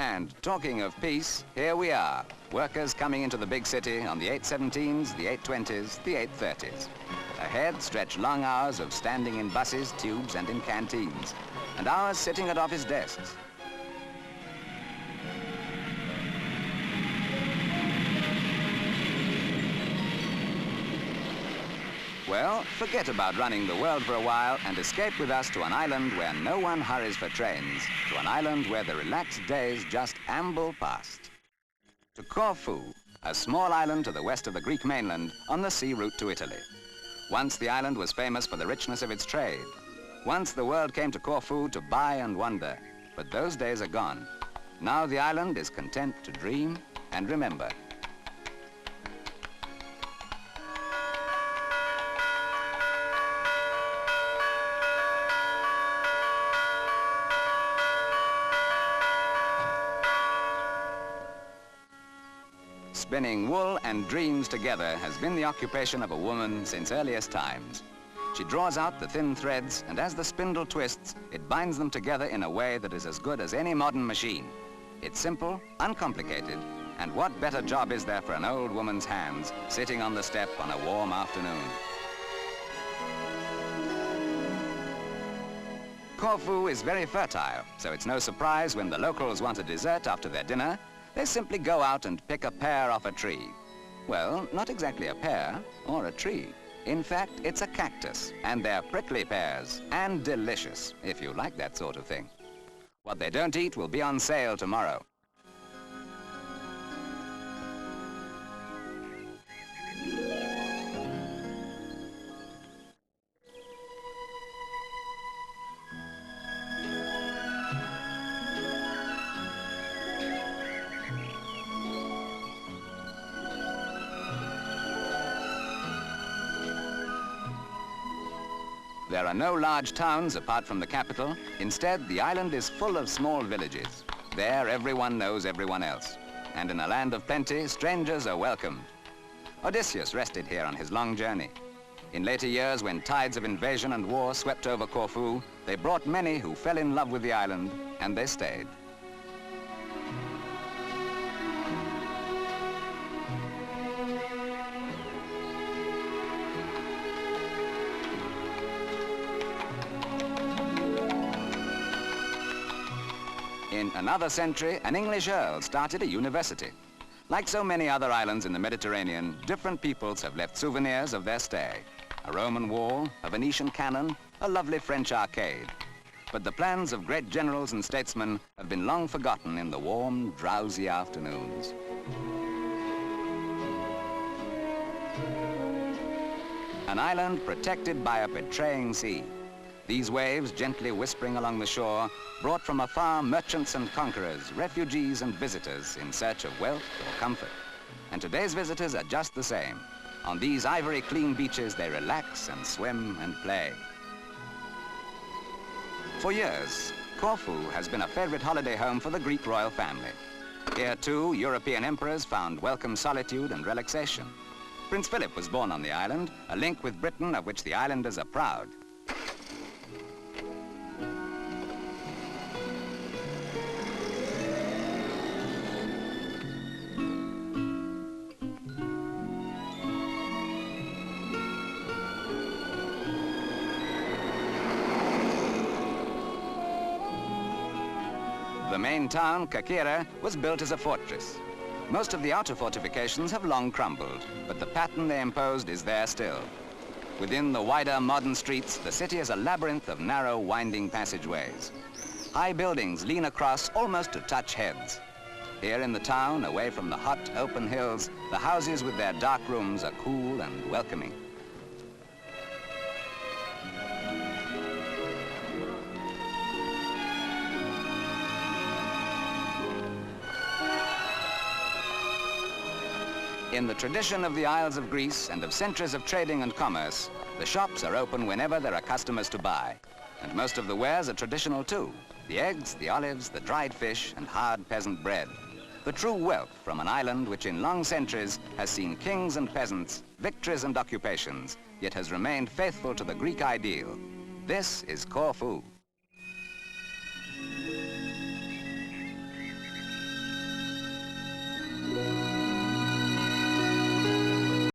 And talking of peace, here we are, workers coming into the big city on the 817s, the 820s, the 830s. Ahead stretch long hours of standing in buses, tubes, and in canteens, and hours sitting at office desks. Well, forget about running the world for a while and escape with us to an island where no one hurries for trains, to an island where the relaxed days just amble past. To Corfu, a small island to the west of the Greek mainland on the sea route to Italy. Once the island was famous for the richness of its trade. Once the world came to Corfu to buy and wonder, but those days are gone. Now the island is content to dream and remember. Spinning wool and dreams together has been the occupation of a woman since earliest times. She draws out the thin threads, and as the spindle twists, it binds them together in a way that is as good as any modern machine. It's simple, uncomplicated, and what better job is there for an old woman's hands sitting on the step on a warm afternoon? Corfu is very fertile, so it's no surprise when the locals want a dessert after their dinner, they simply go out and pick a pear off a tree. Well, not exactly a pear or a tree. In fact, it's a cactus, and they're prickly pears, and delicious, if you like that sort of thing. What they don't eat will be on sale tomorrow. There are no large towns apart from the capital. Instead, the island is full of small villages. There, everyone knows everyone else. And in a land of plenty, strangers are welcomed. Odysseus rested here on his long journey. In later years, when tides of invasion and war swept over Corfu, they brought many who fell in love with the island, and they stayed. In another century, an English earl started a university. Like so many other islands in the Mediterranean, different peoples have left souvenirs of their stay. A Roman wall, a Venetian cannon, a lovely French arcade. But the plans of great generals and statesmen have been long forgotten in the warm, drowsy afternoons. An island protected by a betraying sea. These waves, gently whispering along the shore, brought from afar merchants and conquerors, refugees and visitors in search of wealth or comfort. And today's visitors are just the same. On these ivory-clean beaches, they relax and swim and play. For years, Corfu has been a favorite holiday home for the Greek royal family. Here, too, European emperors found welcome solitude and relaxation. Prince Philip was born on the island, a link with Britain of which the islanders are proud. The main town, Kakira, was built as a fortress. Most of the outer fortifications have long crumbled, but the pattern they imposed is there still. Within the wider modern streets, the city is a labyrinth of narrow, winding passageways. High buildings lean across almost to touch heads. Here in the town, away from the hot, open hills, the houses with their dark rooms are cool and welcoming. In the tradition of the Isles of Greece and of centuries of trading and commerce, the shops are open whenever there are customers to buy. And most of the wares are traditional too. The eggs, the olives, the dried fish, and hard peasant bread. The true wealth from an island which in long centuries has seen kings and peasants, victories and occupations, yet has remained faithful to the Greek ideal. This is Corfu.